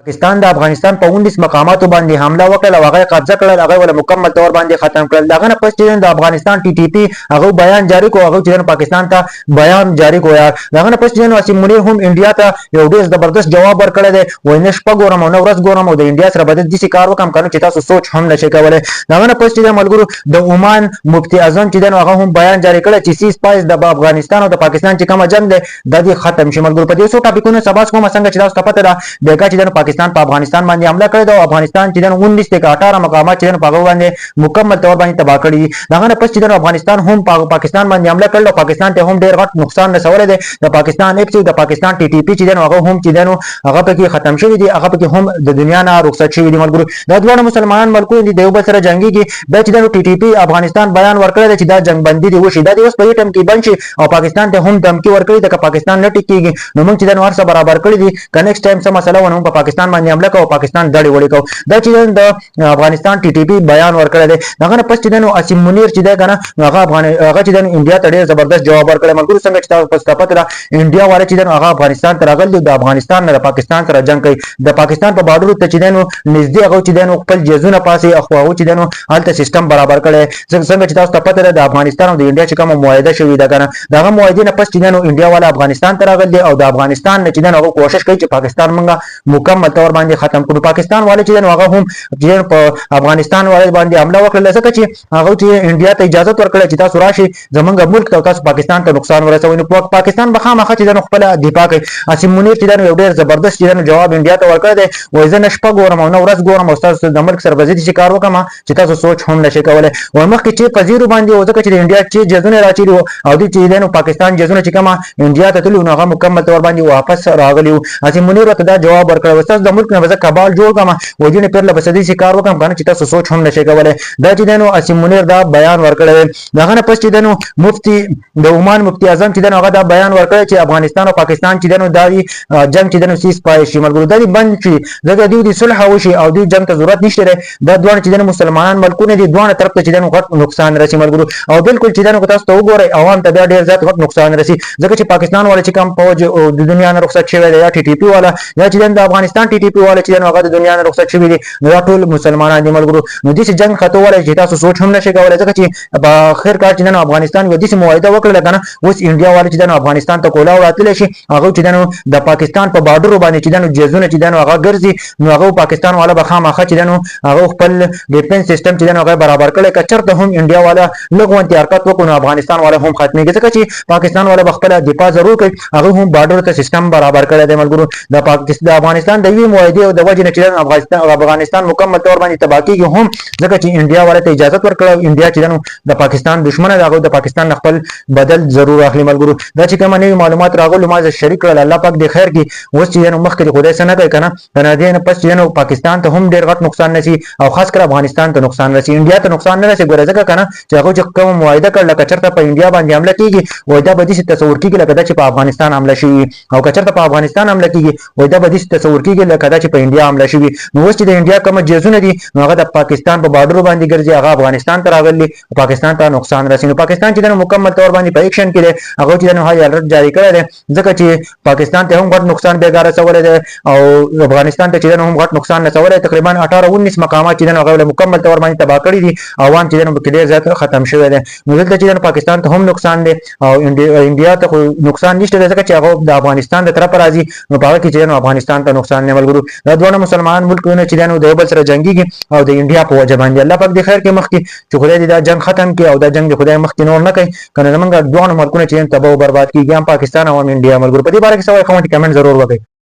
پاکستان د افغانستان په 19 مقاماتو باندې حمله وکړه او هغه قبضه کړل، هغه ول مکمل تور باندې ختم کړل. دغه نه پس چې د افغانستان ټي ټي پی هغه بیان جاری کو، هغه چې پاکستان ته بیان جاری کو. دغه نه پس چې وسیم منیر هم انډیا ته یو ډیر زبردست جواب ورکړی دی، وای نه شپه ګورم او نه ورځ ګورم او د انډیا سره بدل دي کار وکم کنه چې تاسو سوچ هم نشئ کولای. دغه نه پس چې ملګرو د عمان مفتی اعظم چې هغه هم بیان جاری کړی چې سیس پایس د افغانستان او د پاکستان چې کوم جنگ دی د دې ختم شي. ملګرو په دې څو ټاپکونو سباس کوم څنګه چې تاسو ته پته ده دغه چې پاکستان په افغانستان باندې حمله کړې ده او افغانستان چې 19 څخه 18 مقامات چې په هغه باندې مکمل تور باندې تباہ کړي. دغه نه پس چې افغانستان هم پاکستان باندې حمله کړل او پاکستان ته هم ډیر غټ نقصان رسولی دی. د پاکستان اف سی د پاکستان ټي ټي پی چې هغه هم چې هغه پکې ختم شوی دی، هغه پکې هم د دنیا نه رخصت شوی دی. ملګرو د دوه مسلمانان ملکونو دي یو بل سره جنگي کې د چې ټي ټي پی افغانستان بیان ورکړی چې دا جنگ بندي دی وشي، دا اوس په دې ټیم کې بند شي او پاکستان ته هم دمکی ورکړي د پاکستان نه ټیکيږي. نو موږ چې د ورسره برابر کړی دي ک نیکسټ ټایم سم مسله ونه په پاکستان باندې حمله کوو، پاکستان دړي وړي کوو. دا چې د افغانستان ټي ټي پی بیان ورکړی دی. دغه نه پس چې اسیم منیر چې دا کنه هغه چې انډیا ته ډیر زبردست جواب ورکړی. ملګرو څنګه چې تاسو پس پته ده انډیا والے چې هغه افغانستان ته راغلي، د افغانستان نه پاکستان سره جنگ کوي، د پاکستان په بارډر ته چې نږدې هغه چې خپل جزونه پاسي اخو هغه چې هلته سیستم برابر کړي. څنګه چې تاسو ته پته ده د افغانستان او د انډیا چې کوم معاهده شوې ده کنه دغه معاهده نه پس چې انډیا والا افغانستان ته راغلي او د افغانستان نه چې هغه کوشش کوي چې پاکستان موږ مکمل تور باندې ختم کړو. پاکستان والے چې هغه هم چې په افغانستان والے باندې حمله وکړه ځکه چې هغه چې انډیا ته اجازه ورکړه چې تاسو راشي زمونږ ملک ته تاسو پاکستان ته نقصان ورسوي. نو پاکستان به خامخا چې خپل دفاع کوي. اسیم منیر چې یو ډیر زبردست چې جواب انډیا ته ورکړی دی، وای زه نشپه ګورم او نه ورځ ګورم او تاسو د ملک سره بزیدي شي کار وکم چې تاسو سوچ هم نشئ کولای. و مخکې چې په زیرو باندې و ځکه چې انډیا چې جزونه راچېري او د چې پاکستان جزونه چې کومه انډیا ته تللی نو هغه مکمل تور باندې واپس راغلی. اسیم منیر ته دا جواب ورکړی تاسو د ملک نه به کبال جوړ کړم و دې پر له بسدي شي کار وکم کنه چې تاسو سوچ هم نشئ کولای. دا چې اسیم منیر دا بیان ورکړی. دغه نه پس چې مفتی د عمان مفتی اعظم چې هغه دا بیان ورکړی چې افغانستان او پاکستان چې دا جنگ چې سیس پای شي ملګرو دا بند شي ځکه دوی صلح وشي او دوی جنگ ته ضرورت نشته ده. دا دوه چې مسلمانان ملکونه دي دوه طرف ته چې غټ نقصان رسي ملګرو او بالکل چې تاسو ته وګورئ عوام ته ډېر زیات غټ نقصان رسي ځکه چې پاکستان والے چې کم فوج د دنیا نه رخصت شوی دی یا ټي ټي پی والا یا چې د افغانستان ټي ټي پی والا چې هغه د دنیا نه رخصت شوی دی نو ټول مسلمانان دي ملګرو. نو دې جنگ خطو والے چې تاسو سوچ هم نشئ کولای ځکه چې په اخر کار چې افغانستان یو داسې معاهده وکړه کنه اوس انډیا والے چې افغانستان ته کولا وراتلی شي هغه چې د پاکستان په بارډر باندې چې جزونه چې هغه ګرځي نو هغه پاکستان والا به خامخا چې هغه خپل ډیفنس سیستم چې هغه برابر کړي کچرته هم انډیا والا لګون حرکت وکړي افغانستان والا هم ختميږي ځکه چې پاکستان والا خپل دفاع ضرور کوي هغه هم بارډر ته سیستم برابر کړي د ملګرو. د پاکستان د افغانستان د وی معاهده او د وجه نه چې افغانستان مکمل تور باندې تباہ کیږي هم ځکه چې انډیا والا ته اجازه ورکړه. انډیا چې د پاکستان دشمن دی هغه د پاکستان خپل بدل ضرور اخلي ملګرو. دا چې کوم نوې معلومات راغلو ما زه شریک کړل الله پاک دې خیر کی اوس چې مخکې خدای سره نه کوي کنه دې نه پس چې پاکستان ته هم ډېر غټ نقصان نشي او خاص کر افغانستان ته نقصان رسي انډیا ته نقصان نه رسي ګوره ځکه کنه چې هغه چې کوم معاهده کړل کچرته په انډیا باندې حمله کیږي وای دا به دې تصور کیږي لکه چې په افغانستان حمله شي او کچرته په افغانستان حمله کیږي وای دا به دې تصور کیږي لکه چې په انډیا حمله شي. نو اوس چې د انډیا کوم جزونه دي نو هغه د پاکستان په بارډر باندې ګرځي هغه افغانستان ته راغلي پاکستان ته نقصان رسي. نو پاکستان چې مکمل تور باندې په ایکشن کې هغه چې هاي الرټ جاری کړی دی ځکه چې پاکستان ته هم غټ نقصان بیګار رسولی دی او افغانستان ته چې هم غټ نقصان رسولی تقریبا 18-19 مقامات چې هغه مکمل تور باندې تباہ کړي دي عوام چې په ډېر زیات ختم شوی دی. نو دلته چې پاکستان ته هم نقصان دی او انډیا ته نقصان نشته ځکه چې هغه د افغانستان د طرف راځي نو په هغه کې چې افغانستان ته نقصان نه ملګرو. دا دوه مسلمان ملکونه چې د یو بل سره جنگيږي او د انډیا په وجه باندې الله پاک دې خیر کې مخکې چې خدای دې دا جنگ ختم کړي او دا جنگ خدای مخکې نور نه کوي کنه موږ دوه ملکونه چې تباہ او برباد کیږي هم پاکستان او انډیا ملګرو. په دې باره کې سوال کومه کمنټ ضرور وکړئ.